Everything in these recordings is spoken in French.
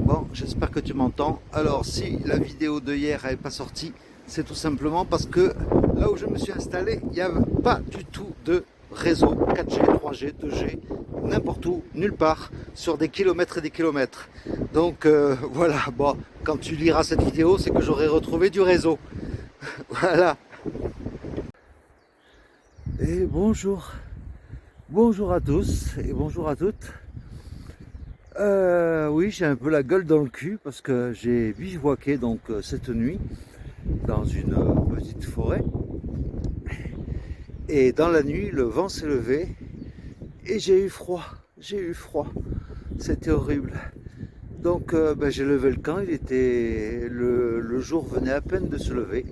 Bon, j'espère que tu m'entends. Alors, si la vidéo de hier n'est pas sortie, c'est tout simplement parce que là où je me suis installé, il n'y a pas du tout de réseau 4G, 3G, 2G, n'importe où, nulle part, sur des kilomètres et des kilomètres. Donc voilà, bon, quand tu liras cette vidéo, c'est que j'aurai retrouvé du réseau. Voilà. Et bonjour. Bonjour à tous et bonjour à toutes. Oui, j'ai un peu la gueule dans le cul parce que j'ai bivouaqué donc cette nuit dans une petite forêt. Et dans la nuit, le vent s'est levé et j'ai eu froid. J'ai eu froid. C'était horrible. Donc j'ai levé le camp. Il était le jour venait à peine de se lever.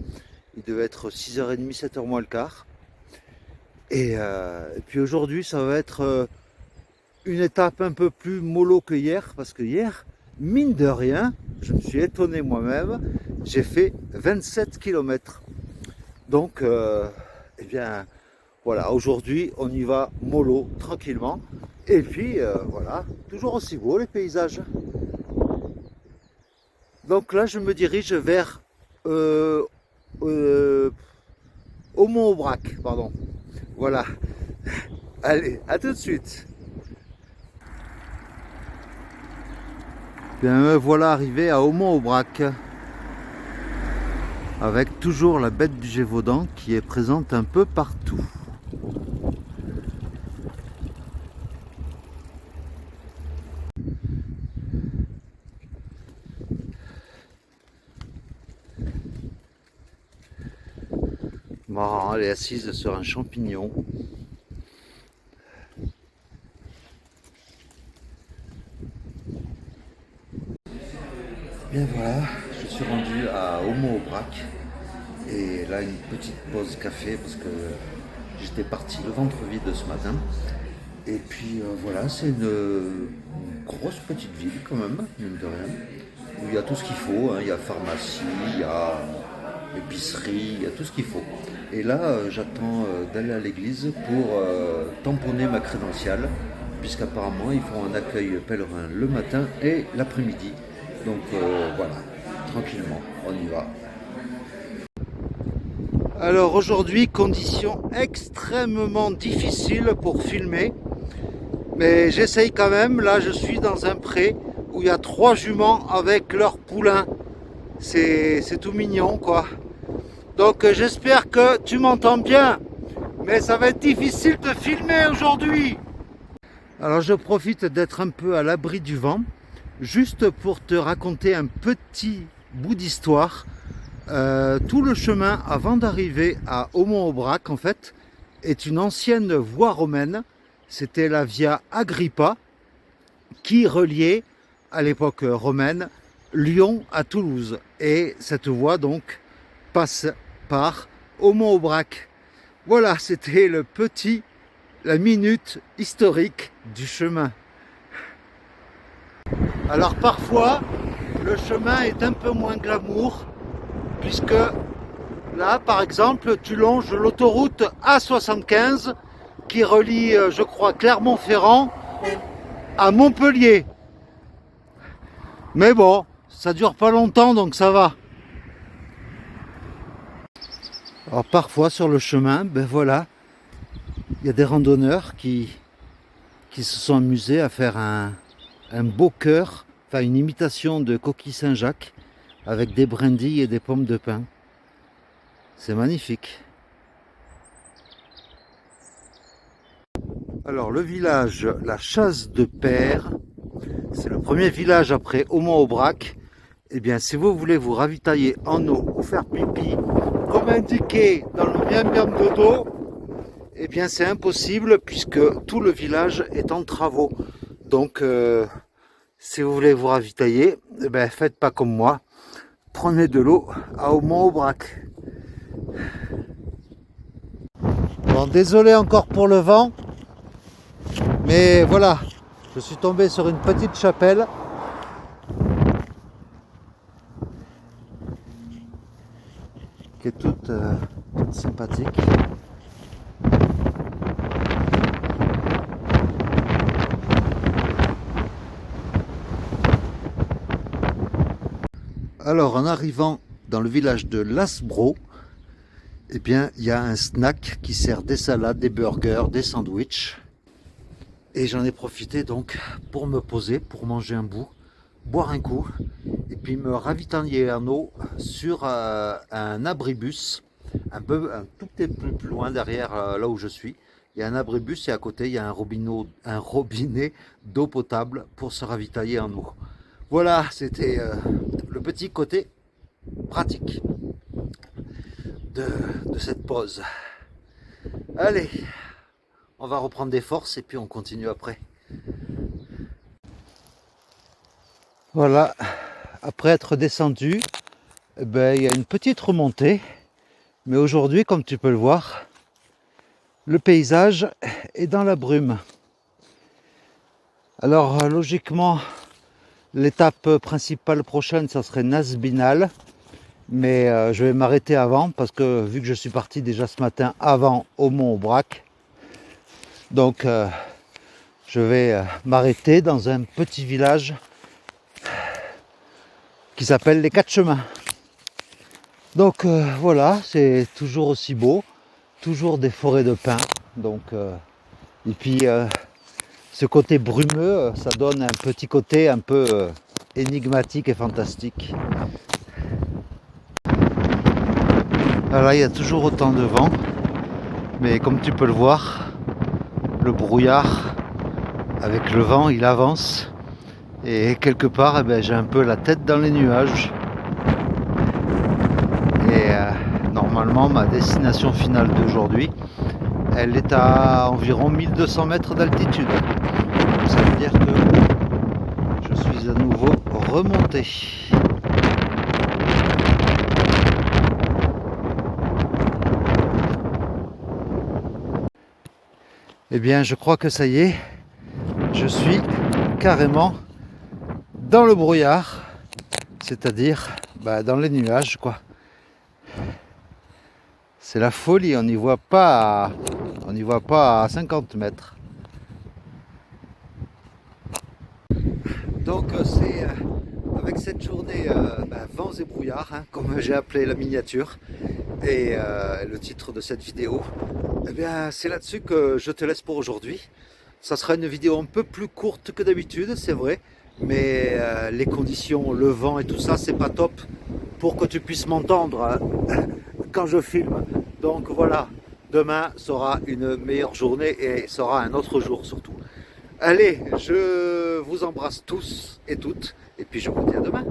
Il devait être 6h30, 7h moins le quart. Et puis aujourd'hui, ça va être une étape un peu plus mollo que hier, parce que hier, mine de rien, je me suis étonné moi-même, j'ai fait 27 km. Donc, eh bien, voilà, aujourd'hui, on y va mollo, tranquillement. Et puis, voilà, toujours aussi beau les paysages. Donc là, je me dirige vers Aumont-Aubrac, pardon. Voilà. Allez, à tout de suite. Bien, me voilà arrivé à Aumont-Aubrac avec toujours la bête du Gévaudan qui est présente un peu partout. Marrant, elle est assise sur un champignon. Bien voilà, je suis rendu à Aumont-Aubrac et là une petite pause café parce que j'étais parti le ventre vide ce matin. Et puis voilà, c'est une grosse petite ville quand même, mine de rien, où il y a tout ce qu'il faut, hein. Il y a pharmacie, il y a épicerie, il y a tout ce qu'il faut. Et là, j'attends d'aller à l'église pour tamponner ma crédentiale, puisqu'apparemment ils font un accueil pèlerin le matin et l'après-midi. Donc voilà, tranquillement, on y va. Alors aujourd'hui, conditions extrêmement difficiles pour filmer, mais j'essaye quand même. Là, je suis dans un pré où il y a 3 juments avec leurs poulains. C'est tout mignon, quoi. Donc j'espère que tu m'entends bien, mais ça va être difficile de filmer aujourd'hui. Alors je profite d'être un peu à l'abri du vent, juste pour te raconter un petit bout d'histoire. Tout le chemin avant d'arriver à Aumont-Aubrac, en fait, est une ancienne voie romaine. C'était la Via Agrippa qui reliait, à l'époque romaine, Lyon à Toulouse. Et cette voie donc passe par Aumont-Aubrac. Voilà, c'était la minute historique du chemin. Alors parfois, le chemin est un peu moins glamour, puisque là, par exemple, tu longes l'autoroute A75 qui relie, je crois, Clermont-Ferrand à Montpellier. Mais bon, ça dure pas longtemps, donc ça va. Alors parfois sur le chemin, ben voilà, il y a des randonneurs qui se sont amusés à faire un beau cœur, enfin une imitation de coquille Saint-Jacques avec des brindilles et des pommes de pin. C'est magnifique. Alors le village La Chasse-de-Père, c'est le premier village après Aumont-Aubrac. Eh bien, si vous voulez vous ravitailler en eau ou faire pipi, comme indiqué dans le miam miam dodo, eh bien c'est impossible puisque tout le village est en travaux. Donc, si vous voulez vous ravitailler, eh bien, faites pas comme moi. Prenez de l'eau à Aumont-Aubrac. Bon, désolé encore pour le vent, mais voilà, je suis tombé sur une petite chapelle. Qui est toute sympathique. Alors, en arrivant dans le village de Lasbro, eh bien, il y a un snack qui sert des salades, des burgers, des sandwichs. Et j'en ai profité donc pour me poser, pour manger un bout, boire un coup, et puis me ravitailler en eau sur un abribus, un tout petit peu plus loin derrière là où je suis. Il y a un abribus et à côté il y a un robinet d'eau potable pour se ravitailler en eau. Voilà, c'était le petit côté pratique de cette pause. Allez, on va reprendre des forces et puis on continue après. Voilà, après être descendu, eh ben, il y a une petite remontée. Mais aujourd'hui, comme tu peux le voir, le paysage est dans la brume. Alors logiquement, l'étape principale prochaine, ça serait Nasbinal. Mais je vais m'arrêter avant parce que vu que je suis parti déjà ce matin avant au Mont-Aubrac, donc je vais m'arrêter dans un petit village qui s'appelle les Quatre Chemins. Donc voilà, c'est toujours aussi beau, toujours des forêts de pins. Donc, et puis ce côté brumeux, ça donne un petit côté un peu énigmatique et fantastique. Alors là, il y a toujours autant de vent, mais comme tu peux le voir, le brouillard avec le vent, il avance. Et quelque part, eh ben, j'ai un peu la tête dans les nuages. Et normalement, ma destination finale d'aujourd'hui, elle est à environ 1200 mètres d'altitude. Ça veut dire que je suis à nouveau remonté. Eh bien, je crois que ça y est, je suis carrément dans le brouillard, c'est-à-dire dans les nuages, quoi. C'est la folie, on n'y voit pas à 50 mètres. Donc c'est avec cette journée vents et brouillard, hein, comme j'ai appelé la miniature et le titre de cette vidéo, eh bien c'est là-dessus que je te laisse pour aujourd'hui. Ça sera une vidéo un peu plus courte que d'habitude, c'est vrai, mais les conditions, le vent et tout ça, c'est pas top pour que tu puisses m'entendre quand je filme. Donc voilà, demain sera une meilleure journée et sera un autre jour surtout. Allez, je vous embrasse tous et toutes et puis je vous dis à demain.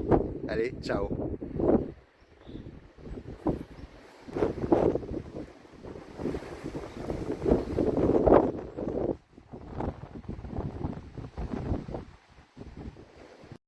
Allez, ciao.